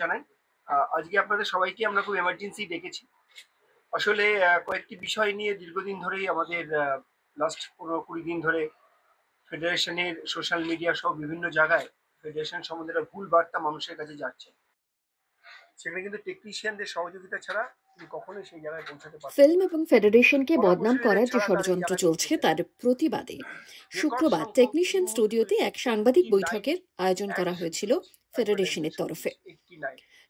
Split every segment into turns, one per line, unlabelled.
জানাই। আজকে আপনাদের সবাইকে আমরা খুব এমার্জেন্সি ডেকেছি। আসলে কয়েকটি বিষয় নিয়ে দীর্ঘদিন ধরেই আমাদের লাস্ট ১৫-২০ দিন ধরে ফেডারেশনের সোশ্যাল মিডিয়া সহ বিভিন্ন জায়গায় ফেডারেশন সম্বন্ধে একটা ভুল বার্তা মানুষের কাছে যাচ্ছে। সেখানে কিন্তু টেকনিশিয়ানদের সহযোগিতা ছাড়া তিনি কখনোই সেই জায়গায় পৌঁছাতে পারবেন না।
ফিল্ম এবং ফেডারেশনকে বদনাম করার যে ষড়যন্ত্র চলছে তার প্রতিবাদে শুক্রবার টেকনিশিয়ান স্টুডিওতে এক সাংবাদিক বৈঠকের আয়োজন করা হয়েছিল ফেডারেশনের তরফে।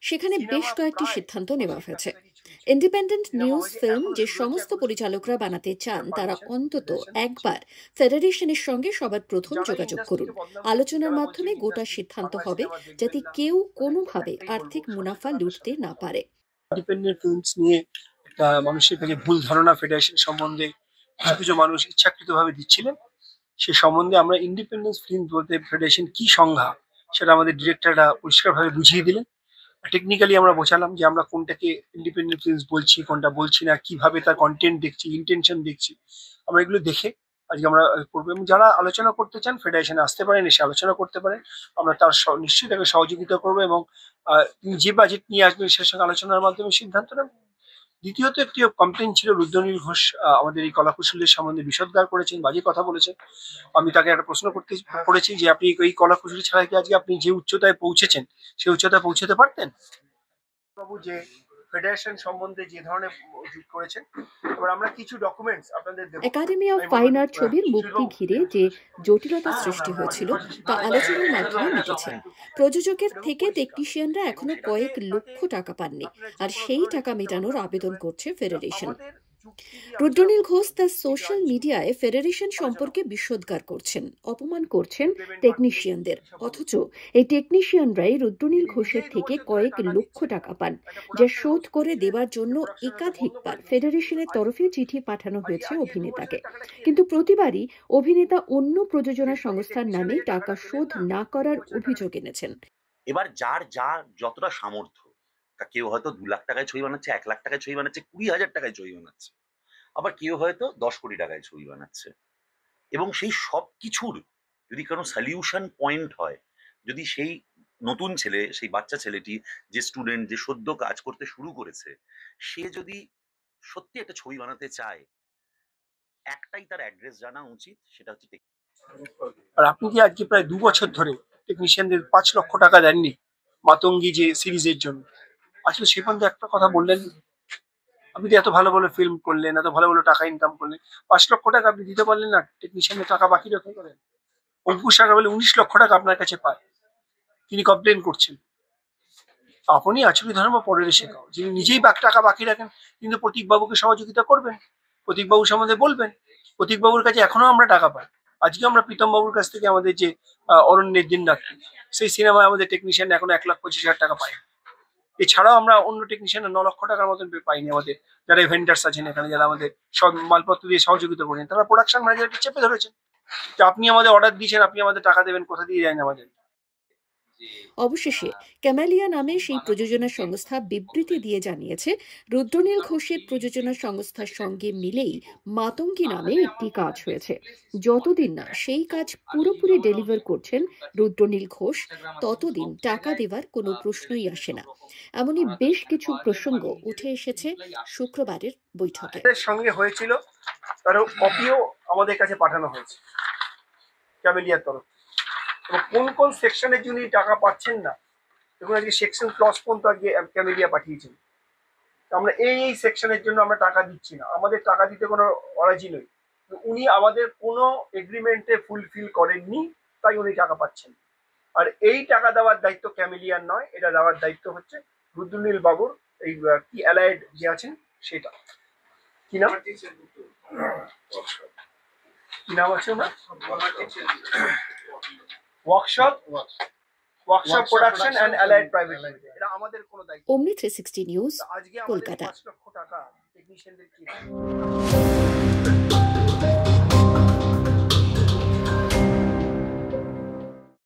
সেখানে বেশ কয়েকটি সিদ্ধান্ত নেওয়া হয়েছে। ইন্ডিপেন্ডেন্ট নিউজ ফিল্ম যে সমস্ত পরিচালকরা বানাতে চান তারা অন্তত একবার ফেডারেশনের সঙ্গে সবার প্রথম যোগাযোগ করুন। আলোচনার মাধ্যমে গোটা সিদ্ধান্ত হবে যাতে কেউ কোনোভাবে আর্থিক মুনাফা লুটতে না পারে।
ইন্ডিপেন্ডেন্ট ফিল্মস নিয়ে একটা মানুষের কাছে ভুল ধারণা ফেডারেশন সম্বন্ধে কিছু মানুষ ইচ্ছাকৃতভাবে দিচ্ছিলেন। সে সম্বন্ধে আমরা ইন্ডিপেন্ডেন্স ফিল্ম বলতে ফেডারেশন কি সংজ্ঞা সেটা আমাদের ডিরেক্টররা পরিষ্কারভাবে বুঝিয়ে দিলেন। টেকনিক্যালি আমরা বোঝালাম যে আমরা কোনটাকে ইন্ডিপেন্ডেন্ট ফিল্মস বলছি, কোনটা বলছি না, কিভাবে তার কন্টেন্ট দেখছি, ইন্টেনশন দেখছি। আমরা এগুলো দেখে আজকে আমরা করবো এবং যারা আলোচনা করতে চান ফেডারেশনে আসতে পারেন, এসে আলোচনা করতে পারেন। আমরা তার নিশ্চয়ই তাকে সহযোগিতা করবো এবং তিনি যে বাজেট নিয়ে আসবেন সে সঙ্গে আলোচনার মাধ্যমে সিদ্ধান্ত নেব। দ্বিতীয়ত একটি কমপ্লেন ছিল, রুদ্রনীল ঘোষ আমাদের এই কলাকুশলীর সম্বন্ধে বিষোদ্গার করেছেন, বাজে কথা বলেছেন। আমি তাকে একটা প্রশ্ন করেছি যে আপনি এই কলাকুশলী ছাড়া কি আজকে আপনি যে উচ্চতায় পৌঁছেছেন সেই উচ্চতায় পৌঁছতে পারতেন? বাবু যে ফেডারেশন সম্বন্ধে যে ধরনের করেছেন, এবার আমরা কিছু ডকুমেন্টস আপনাদের দেব।
একাডেমি অফ ফাইন আর্ট ছবির মুক্তি ঘিরে যে জটিলতা সৃষ্টি হয়েছিল তা আলোচনার মাধ্যমে মিটেছে। প্রযোজকের থেকে টেকনিশিয়ানরা এখনো কয়েক লক্ষ টাকা পাননি, আর সেই টাকা মেটানোর আবেদন করছে ফেডারেশন। রুদ্রনীল ঘোষ তার সোশ্যাল মিডিয়ায় ফেডারেশন সম্পর্কে বিষোদ্গার করছেন, অপমান করছেন টেকনিশিয়ানদের, অথচ এই টেকনিশিয়ানরাই রুদ্রনীল ঘোষের থেকে কয়েক লক্ষ টাকা পান, যা শোধ করে দেবার জন্য একাধিকবার ফেডারেশনের তরফে চিঠি পাঠানো হয়েছে অভিনেতাকে। কিন্তু প্রতিবারই অভিনেতা অন্য প্রযোজনা সংস্থার নামে টাকা শোধ না করার অভিযোগ এনেছেন।
এবার যার যতটা সামর্থ্য, কেউ হয়তো 2 লাখ টাকায় ছবি বানাচ্ছে, 1 লাখ টাকায় ছবি বানাচ্ছে, 20,000 টাকায় ছবি বানাচ্ছে, আবার কেউ হয়তো 10 কোটি টাকায় ছবি বানাচ্ছে। এবং সেই সব কিছুর যদি কোনো সলিউশন পয়েন্ট হয়, যদি সেই নতুন ছেলে, সেই বাচ্চা ছেলেটি, যে স্টুডেন্ট, যে সদ্য কাজ করতে শুরু করেছে, সে যদি সত্যি একটা ছবি বানাতে চায়, একটাই তার অ্যাড্রেস জানা উচিত, সেটা হচ্ছে
আর আপনি কি আজকে প্রায় 2 বছর ধরে টেকনিশিয়ানদের 5 লক্ষ টাকা দেননি মাতঙ্গি যে সিরিজের জন্য? আসলে সে পর্যন্ত একটা কথা বললেন, আপনি তো এত ভালো ভালো ফিল্ম করলেন, এত ভালো ভালো টাকা ইনকাম করলেন, 5 লক্ষ টাকা আপনি দিতে পারলেন না? টেকনিশিয়ানের টাকা বাকি রেখে করেন। অঙ্কুশ আগরওয়াল 19 লক্ষ টাকা আপনার কাছে পায়, তিনি কমপ্লেন করছেন। আপনি আচুরি ধর্ম পরের শেখাও, যিনি নিজেই টাকা বাকি রাখেন, কিন্তু প্রতীকবাবুকে সহযোগিতা করবেন, প্রতীকবাবু সম্বন্ধে বলবেন। প্রতীকবাবুর কাছে এখনো আমরা টাকা পাই। আজকে আমরা প্রীতম বাবুর কাছ থেকে আমাদের যে অরণ্যের দিন রাত্রি সেই সিনেমায় আমাদের টেকনিশিয়ান এখনো 1,25,000 টাকা পাই। এছাড়াও আমরা অন্য টেকনিশিয়ান 9 লক্ষ টাকার মতন পাইনি। আমাদের যারা ভেন্ডার্স আছেন এখানে, যারা আমাদের সব মালপত্র দিয়ে সহযোগিতা করেন, তারা প্রোডাকশন ম্যানেজারকে চেপে ধরেছেন যে আপনি আমাদের অর্ডার দিয়েছেন, আপনি আমাদের টাকা দেবেন, কোথা দিয়ে যায় না আমাদের।
অবশেষে ক্যামেলিয়া নামে সেই প্রযোজনা সংস্থা বিবৃতি দিয়ে জানিয়েছে, রুদ্রনীল ঘোষের প্রযোজনা সংস্থার সঙ্গে মিলেই মাতঙ্গি নামে একটি কাজ হয়েছে। যতদিন না সেই কাজ পুরোপুরি ডেলিভার করছেন রুদ্রনীল ঘোষ, ততদিন টাকা দেওয়ার কোনো প্রশ্নই আসে না। এমনই বেশ কিছু প্রসঙ্গ উঠে এসেছে শুক্রবারের বৈঠকে।
সঙ্গে হয়েছিল তারও কপিও আমাদের কাছে পাঠানো হয়েছে ক্যামেলিয়ার তরফ। কোন কোন সেকশনের জন্য টাকা পাচ্ছেন না, দেখুন আজকে সেকশন ক্লজ পর্যন্ত আজকে ক্যামেলিয়া পাঠিয়েছেন। আমরা এই সেকশনের জন্য আমরা টাকা দিচ্ছি না, আমাদের টাকা দিতে কোনো অরাজি নই। উনি আমাদের কোনো এগ্রিমেন্টে ফুলফিল করেননি, তাই উনি টাকা পাচ্ছেন। আর এই টাকা দেওয়ার দায়িত্ব ক্যামেলিয়ার নয়, এটা দেওয়ার দায়িত্ব হচ্ছে রুদ্রনীল বাবুর এই কি অ্যালায়েড যে আছেন সেটা। কি নাম, কি নাম আছে ওনার? Workshop production and allied private limited. এটা আমাদের কোনো দায়িত্ব।
অমনি 360 নিউজ,
আজকে আমাদের
কলকাতা।
5 লক্ষ টাকা টেকনিশিয়ানদের কি